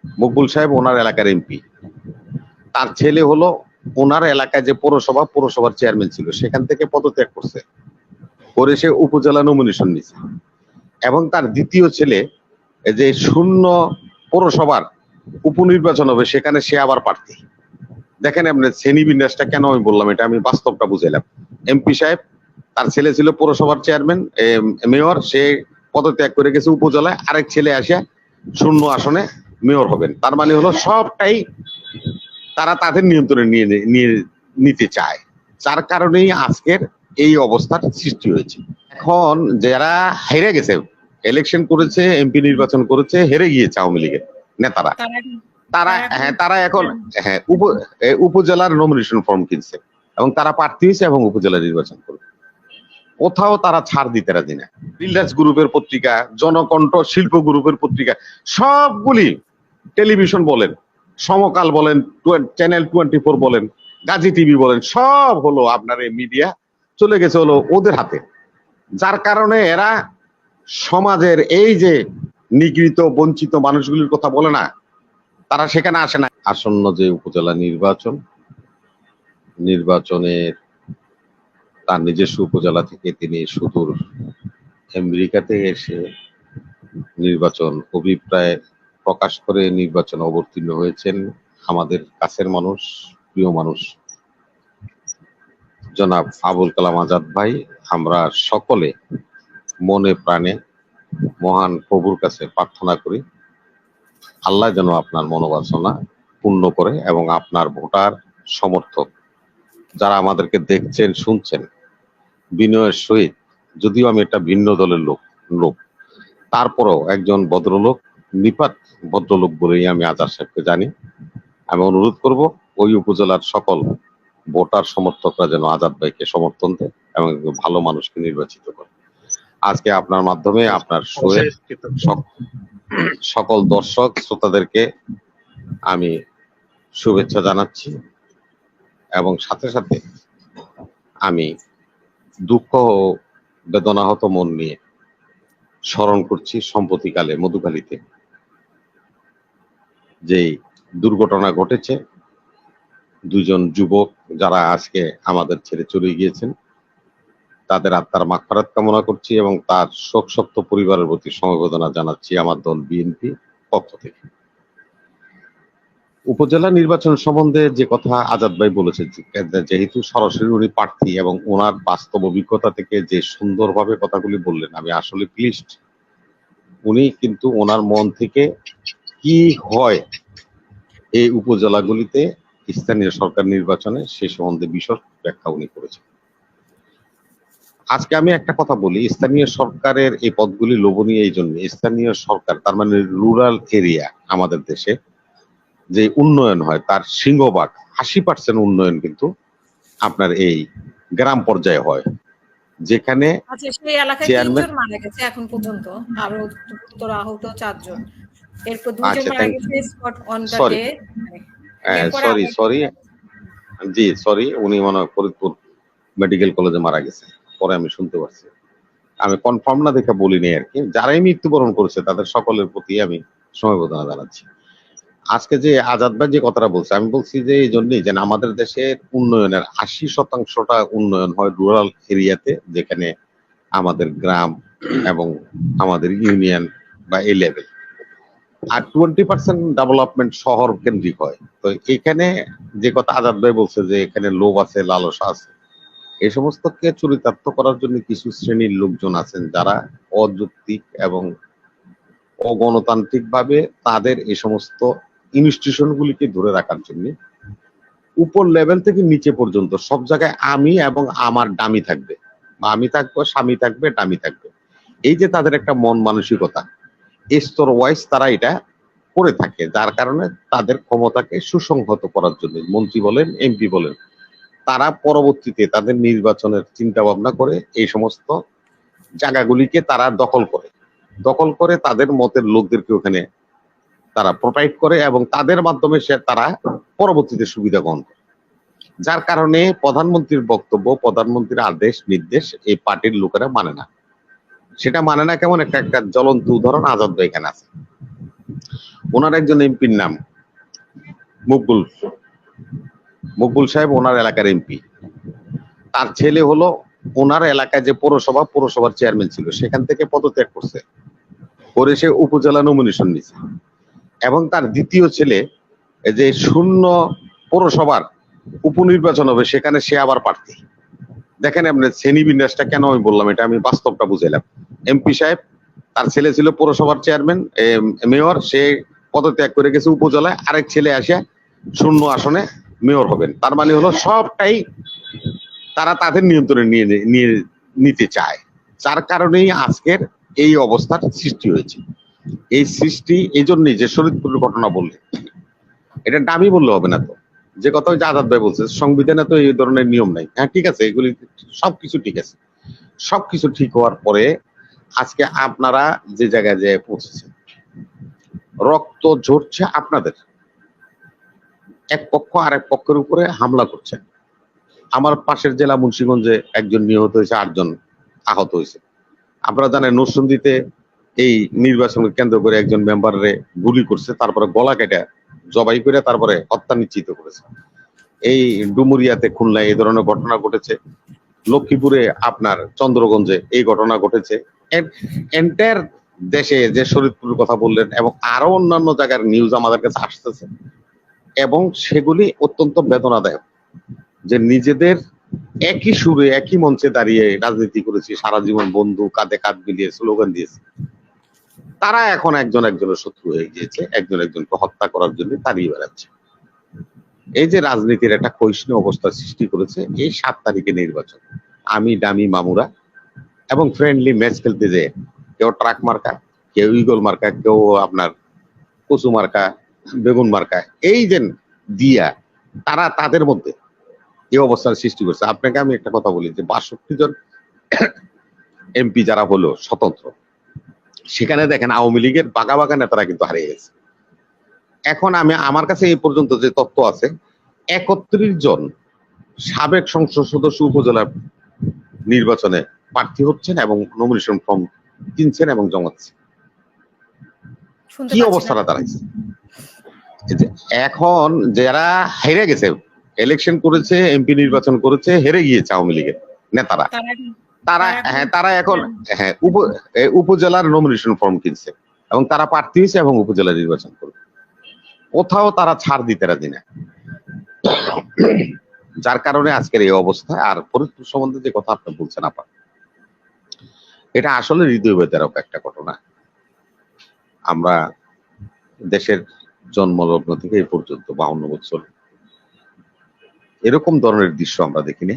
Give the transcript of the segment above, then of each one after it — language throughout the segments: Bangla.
মকবুল সাহেব ওনার এলাকার এমপি, তার ছেলে হলো ওনার এলাকায় যে পৌরসভার চেয়ারম্যান ছিল সেখান থেকে পদত্যাগ করছে, করে সে উপজেলা নমিনেশন নিছে। এবং তার দ্বিতীয় ছেলে যে শূন্য পৌরসভার উপনির্বাচন হবে সেখানে সে আবার প্রার্থী। দেখেন আপনার শ্রেণী বিন্যাসটা কেন আমি বললাম, এটা আমি বাস্তবটা বুঝাইলাম। এমপি সাহেব, তার ছেলে ছিল পৌরসভার চেয়ারম্যান মেয়র, সে পদত্যাগ করে গেছে উপজেলায়, আরেক ছেলে আসে শূন্য আসনে মেয়র হবেন। তার মানে হলো সবটাই তারা তাদের নিয়ন্ত্রণে নিয়ে নিতে চায়, যার কারণেই আজকের এই অবস্থার সৃষ্টি হয়েছে। এখন যারা হেরে গেছে, ইলেকশন করেছে, এমপি নির্বাচন করেছে, হেরে গিয়েছে আওয়ামী লীগের নেতারা, তারা এখন উপজেলার নমিনেশন ফর্ম কিনছে এবং তারা প্রার্থী হয়েছে এবং উপজেলা নির্বাচন করবে। কোথাও তারা ছাড় দিতে রাজি না। বিল্ডার্স গ্রুপের পত্রিকা, জনকণ্ঠ শিল্প গ্রুপের পত্রিকা, সবগুলি টেলিভিশন বলেন, সমকাল বলেন, চ্যানেল 24 বলেন, গাজী টিভি বলেন, সব হলো আপনার এই মিডিয়া চলে গেছে হলো ওদের হাতে। যার কারণে এরা সমাজের এই যে নিগৃহীত বঞ্চিত মানুষগুলির কথা বলে না, তারা সেখানে আসে না। আসন্ন যে উপজেলা নির্বাচনের তার নিজস্ব উপজেলা থেকে তিনি সুদূর আমেরিকাতে এসে নির্বাচন অভিপ্রায় প্রকাশ করে নির্বাচন অবতীর্ণ হয়েছেন আমাদের কাছের মানুষ, প্রিয় মানুষ জনাব আবুল কালাম আজাদ ভাই। আমরা সকলে মনে প্রাণে মহান প্রভুর কাছে প্রার্থনা করি আল্লাহ যেন আপনার মনোবাসনা পূর্ণ করে এবং আপনার ভোটার সমর্থক যারা আমাদেরকে দেখছেন শুনছেন বিনয়ের সহিত, যদিও আমি একটা ভিন্ন দলের লোক তারপরেও একজন ভদ্রলোক, নিপাত ভদ্রলোক বলেই আমি আজাদ সাহেবকে জানি। আমি অনুরোধ করব ওই উপজেলার সকল ভোটার সমর্থকরা যেন আজাদ ভাইকে সমর্থন দেয় এবং ভালো মানুষকে নির্বাচিত করে। আজকে আপনার মাধ্যমে আপনার শোয়ে সকল দর্শক শ্রোতাদেরকে আমি শুভেচ্ছা জানাচ্ছি এবং সাথে সাথে আমি দুঃখ ও বেদনাহত মন নিয়ে স্মরণ করছি সম্প্রতিকালে মধুখালীতে যে দুর্ঘটনা ঘটেছে, দুজন যুবক যারা আজকে আমাদের ছেড়ে চলে গিয়েছেন, তাদের আত্মার মাগফিরাত কামনা করছি এবং তার শোকসপ্ত পরিবারের প্রতি সমবেদনা জানাচ্ছি আমার দল বিএনপি পক্ষ থেকে। উপজেলা নির্বাচন সম্বন্ধে যে কথা আজাদ ভাই বলেছেন, যেহেতু সরাসরি উনি প্রার্থী এবং ওনার বাস্তব অভিজ্ঞতা থেকে যে সুন্দরভাবে কথাগুলি বললেন, আমি আসলে প্লিজড। উনি কিন্তু ওনার মন থেকে কি হয় এই উপজেলাগুলিতে স্থানীয় সরকার নির্বাচনে সে সম্বন্ধে বিশদ ব্যাখ্যা উনি করেছেন। আজকে আমি একটা কথা বলি, স্থানীয় সরকারের এই পদগুলি লোভনীয় এই জন্য, স্থানীয় সরকার তার মানে রুরাল এরিয়া আমাদের দেশে যে উন্নয়ন হয় তার সিংহভাগ 80% উন্নয়ন কিন্তু আপনার এই গ্রাম পর্যায়ে হয়, যেখানে সেই এলাকায় 3 জন মারা গেছে এখন পর্যন্ত, আরো গুরুতর আহত 4 জন, এরপর 2 জন মারা গেছে spot on the day. Sorry উনি মনে হয় ফরিদপুর মেডিকেল কলেজে মারা গেছে, পরে আমি শুনতে পারছি, আমি কনফার্ম না দেখে বলিনি আর কি। যারাই মৃত্যুবরণ করেছে তাদের সকলের প্রতি আমি সমবেদনা জানাচ্ছি। আজকে যে আজাদ ভাই যে কথাটা বলছে, আমি বলছি যে এই জন্যই যে আমাদের দেশের উন্নয়নের 80%টা উন্নয়ন হয় রুরাল এরিয়াতে, যেখানে আমাদের গ্রাম এবং আমাদের ইউনিয়ন বা এই লেভেল, আর 20% ডেভেলপমেন্ট শহর কেন্দ্রিক হয়। তো এখানে যে কথা আজাদ ভাই বলছে যে এখানে লোভ আছে, লালসা আছে, এই সমস্তকে চরিতার্থ করার জন্য কিছু শ্রেণীর লোকজন আছেন যারা অযৌক্তিক এবং অগণতান্ত্রিক ভাবে তাদের এই সমস্ত ইনস্টিটিউশন গুলিকে ধরে রাখার জন্য উপর লেভেল থেকে নিচে পর্যন্ত সব জায়গায় আমি এবং আমার ডামি থাকবে, বা আমি থাকবো, স্বামী থাকবে, ডামি থাকবে, এই যে তাদের একটা মন মানসিকতা, স্তর ওয়াইজ তারা এটা করে থাকে, যার কারণে তাদের ক্ষমতাকে সুসংহত করার জন্য মন্ত্রী বলেন, এমপি বলেন, তারা পরবর্তীতে তাদের নির্বাচনের চিন্তা ভাবনা করে এই সমস্ত জায়গাগুলিকে তারা দখল করে তাদের মতের লোকদেরকে ওখানে তারা প্রোভাইড করে এবং তাদের মাধ্যমে তারা পরবর্তীতে সুবিধা গ্রহণ করে। যার কারণে প্রধানমন্ত্রীর বক্তব্য, প্রধানমন্ত্রীর আদেশ নির্দেশ এই পার্টির লোকেরা মানে না। সেটা মানে না কেমন একটা জ্বলন্ত উদাহরণ আজাদ ভাই এখানে আছে। ওনার একজন এমপির নাম মকবুল মকবুল সাহেব, ওনার এলাকার এমপি। তার ছেলে হলো ওনার এলাকায় যে পৌরসভার চেয়ারম্যান ছিল, সেখান থেকে পদত্যাগ করছে, করে সে উপজেলা নমিনেশন নিছে। এবং তার দ্বিতীয় ছেলে এই যে শূন্য পৌরসভার উপনির্বাচন হবে, সেখানে সে আবার প্রার্থী। দেখেন আপনার শ্রেণী বিন্যাসটা কেন আমি বললাম, এটা আমি বাস্তবটা বুঝাইলাম। এমপি সাহেব, তার ছেলে ছিল পৌরসভার চেয়ারম্যান, মেয়র, সে পদত্যাগ করে গেছে উপজেলায়, আরেক ছেলে আসে শূন্য আসনে মেয়র হবেন। তার মানে হলো সবটাই তারা তাদের নিয়ন্ত্রণে নিয়ে নিতে চায়, যার কারণেই আজকের এই অবস্থার সৃষ্টি হয়েছে। এই সৃষ্টি এই জন্যই যে শরীয়তপুরের ঘটনা বললে, এটা দামি বললে হবে না। তো যে কথা ওই যে আজাদ ভাই বলছে, সংবিধানে তো এই ধরনের নিয়ম নাই। হ্যাঁ ঠিক আছে, এগুলি সবকিছু ঠিক আছে। সবকিছু ঠিক হওয়ার পরে আজকে আপনারা যে জায়গায় যে পৌঁছেছেন, রক্ত ঝরছে আপনাদের, এক পক্ষ আর এক পক্ষের উপরে হামলা করছে। আমার পাশের জেলা মুন্সিগঞ্জে একজন নিহত হয়েছে, 8 জন আহত হয়েছে। আপনারা জানেন নরসিংদীতে এই নির্বাচন কেন্দ্র করে একজন মেম্বারে গুলি করছে, তারপরে গলা কেটে জবাই করে তারপরে হত্যা নিশ্চিত করেছে। এই ডুমুরিয়াতে, খুলনায় এই ধরনের ঘটনা ঘটেছে। লক্ষ্মীপুরে, আপনার চন্দ্রগঞ্জে এই ঘটনা ঘটেছে। এন্টায়ার দেশে যে শরীয়তপুরের কথা বললেন, এবং আরো অন্যান্য জায়গার নিউজ আমাদের কাছে আসতেছে, এবং সেগুলি অত্যন্ত বেদনাদায়ক। যে নিজেদের একই সুরে একই মঞ্চে দাঁড়িয়ে রাজনীতি করেছি সারা জীবন, বন্ধু কাঁধে কাঁধ মিলিয়ে স্লোগান দিয়েছে, তারা এখন একজন একজনের শত্রু হয়ে গিয়েছে, একজন একজনকে হত্যা করার জন্য দাঁড়িয়ে বেড়াচ্ছে। এই যে রাজনীতির একটা ক্ষয়িষ্ণু অবস্থা সৃষ্টি করেছে এই 7 তারিখে নির্বাচন। আমি ডামি মামুরা এবং ফ্রেন্ডলি ম্যাচ খেলতে, যে কেউ ট্রাক মার্কা, কেউ ইগল মার্কা, কেউ আপনার কচু মার্কা, বেগুন মার্কা, এই যে দিয়া তারা তাদের মধ্যে এই অবস্থার সৃষ্টি করছে। আপনাকে আমি একটা কথা বলি, যে 62 জন এমপি যারা হলো স্বতন্ত্র, সেখানে দেখেন আওয়ামী লীগের বাঘা বাঘা নেতারা কিন্তু হারিয়ে গেছে। এখন আমার কাছে এই পর্যন্ত যে তথ্য আছে, 31 জন সাবেক সংসদ সদস্য উপজেলা নির্বাচনে প্রার্থী হচ্ছেন এবং নমিনেশন ফর্ম কিনছেন এবং জমাচ্ছেন। কি অবস্থাটা দাঁড়াইছে? এখন যারা হেরে গেছে, ইলেকশন করেছে, এমপি নির্বাচন করেছে, হেরে গিয়েছে আওয়ামী লীগের নেতারা, তারা এখন উপজেলার নমিনেশন ফর্ম কিনছে এবং তারা প্রার্থী হয়েছে এবং উপজেলা নির্বাচন করবে। কোথাও তারা ছাড় দিতে রাজি না, যার কারণে আজকের এই অবস্থা। আর ফরিদপুর সম্বন্ধে যে কথা আপনি বলছেন আপা, এটা আসলে হৃদয় বেদনার একটা ঘটনা। আমরা দেশের জন্মলগ্ন থেকে এই পর্যন্ত 52 বছর এরকম ধরনের দৃশ্য আমরা দেখিনি,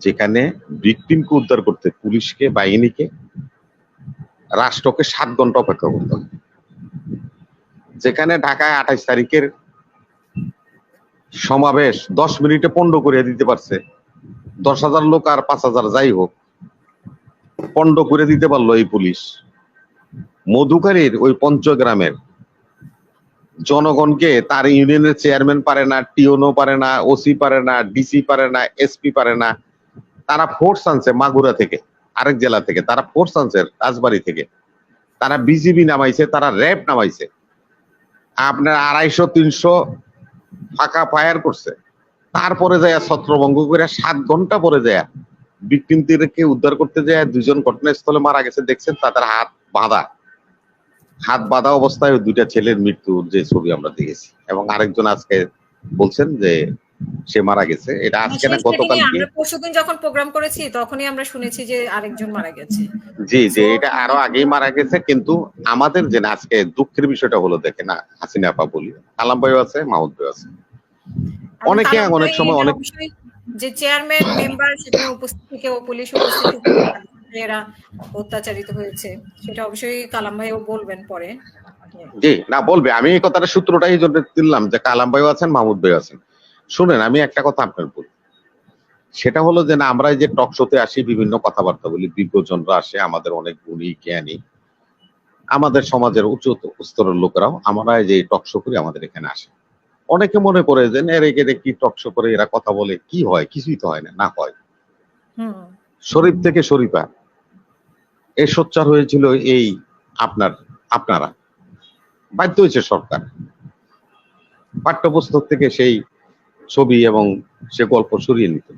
যেখানে ভিকটিমকে উদ্ধার করতে পুলিশকে, বাহিনীকে, রাষ্ট্রকে 7 ঘন্টা অপেক্ষা করতে হবে। যেখানে ঢাকায় 28 তারিখের সমাবেশ 10 মিনিটে পণ্ড করে দিতে পারছে, 10,000 লোক আর 5,000 যাই হোক, পণ্ড করে দিতে পারলো এই পুলিশ। মধুকারীর ওই পঞ্চগ্রামের জনগণকে তার ইউনিয়নের চেয়ারম্যান পারে না, টিওনো পারে না, ওসি পারে না, ডিসি পারে না, এসপি পারে না, তারা ফোর্স আনছে মাগুরা থেকে, আরেক জেলা থেকে তারা ফোর্স আনছে, রাজবাড়ী থেকে তারা বিজিবি নামাইছে, তারা র্যাব নামাইছে, আপনার 250-300 ফাঁকা ফায়ার করছে। তারপরে যায় ছত্রভঙ্গ করে 7 ঘন্টা পরে যায় ভিকটিমদেরকে উদ্ধার করতে যায় 2 জন ঘটনাস্থলে মারা গেছে। দেখছেন তাদের হাত বাঁধা অবস্থায় 2টা ছেলের মৃত্যুর যে ছবি আমরা দেখেছি, এবং আরেকজন আজকে বলছেন যে সে মারা গেছে। এটা আজকে না গতকালকে, আমরা পরশুদিন যখন প্রোগ্রাম করেছি তখনই আমরা শুনেছি যে আরেকজন মারা গেছে। জি জি, এটা আরো আগেই মারা গেছে। কিন্তু আমাদের যে আজকে দুঃখের বিষয়টা হলো, দেখে না, হাসিনা আপা বলি, কালাম ভাইও আছে, মাহমুদ ভাইও আছে, অনেকে অনেক সময় অনেক যে চেয়ারম্যান মেম্বার সেখানে উপস্থিত থেকে ও পুলিশ উপস্থিত থেকে এরা অত্যাচারিত হয়েছে, সেটা অবশ্যই কালাম ভাইও বলবেন পরে। জি না বলবে, আমি এই কথাটা সূত্রটাই জন্য দিলাম যে কালাম ভাইও আছেন, মাহমুদ ভাইও আছেন। শুনেন, আমি একটা কথা আপনার বলি, সেটা হলো যে না, আমরা যে টক শোতে আসি, বিভিন্ন কথাবার্তা বলি, বিজ্ঞজনরা আসে, আমাদের অনেক গুণী জ্ঞানী, আমাদের সমাজের উচ্চ স্তরের লোকেরাও আমরা যে টক শো করি, আমাদের এখানে আসে। অনেকে মনে করে যে এরা কি টক শো করে, এরা কথা বলে কি হয়, কিছুই তো হয় না। না হয়। শরীফ থেকে শরীফা এ সোচ্চার হয়েছিল এই আপনারা বাধ্য হয়েছে সরকার পাঠ্যপুস্তক থেকে সেই ছবি এবং সে গল্প সরিয়ে নিতে।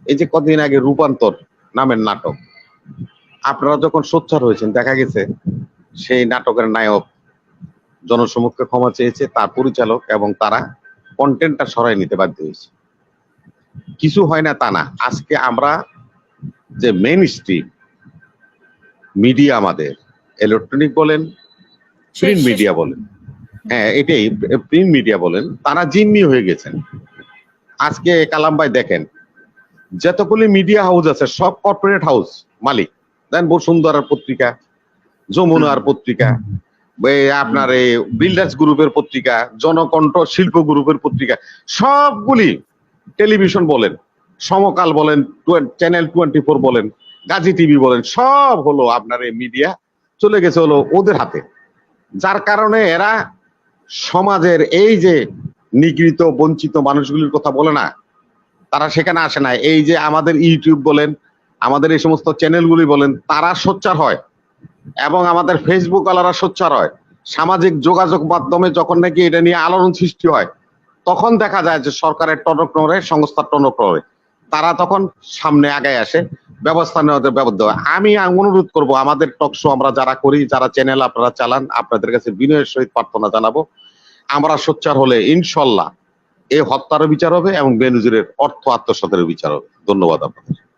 এই যে কদিন আগে রূপান্তর নামের নাটক, আপনারা যখন সোচ্চার হয়েছেন, দেখা গেছে সেই নাটকের নায়ক জনসমক্ষে ক্ষমা চেয়েছে, তার পরিচালক এবং তারা কন্টেন্টটা সরাই নিতে বাধ্য হয়েছে। কিছু হয় না তা না, আজকে আমরা যে মেইন স্ট্রিম মিডিয়া, আমাদের ইলেকট্রনিক বলেন, প্রিন্ট মিডিয়া বলেন, হ্যাঁ এটাই প্রিন্ট মিডিয়া বলেন, তারা জিম্মি হয়ে গেছেন। আজকে কালাম ভাই দেখেন, যতগুলি মিডিয়া হাউস আছে সব কর্পোরেট হাউস মালিক। দেন বসুন্ধরার পত্রিকা, যমুনার পত্রিকা, আপনার এই বিল্ডার্স গ্রুপের পত্রিকা, জনকণ্ঠ শিল্প গ্রুপের পত্রিকা, সবগুলি টেলিভিশন বলেন, সমকাল বলেন, চ্যানেল 24 বলেন, গাজী টিভি বলেন, সব হলো আপনার এই মিডিয়া চলে গেছে হলো ওদের হাতে। যার কারণে এরা সমাজের এই যে নিগৃহীত বঞ্চিত মানুষগুলির কথা বলে না, তারা সেখানে আসে না। এই যে আমাদের ইউটিউব বলেন, আমাদের এই সমস্ত চ্যানেলগুলি বলেন, তারা সোচ্চার হয় এবং আমাদের ফেসবুক ওয়ালারা সোচ্চার হয়। সামাজিক যোগাযোগ মাধ্যমে যখন নাকি এটা নিয়ে আলোড়ন সৃষ্টি হয়, তখন দেখা যায় যে সরকারের টনক নড়ে, সংস্থার টনক নড়ে, তারা তখন সামনে আগায় আসে, ব্যবস্থা নেওয়াতে ব্যবস্থা হয়। আমি অনুরোধ করব, আমাদের টক শো আমরা যারা করি, যারা চ্যানেল আপনারা চালান, আপনাদের কাছে বিনয়ের সহিত প্রার্থনা জানাবো, আমরা সোচ্চার হলে ইনশাল্লাহ এই হত্যারও বিচার হবে এবং বেনজিরের অর্থ আত্মসাতের বিচার হবে। ধন্যবাদ আপনাদের।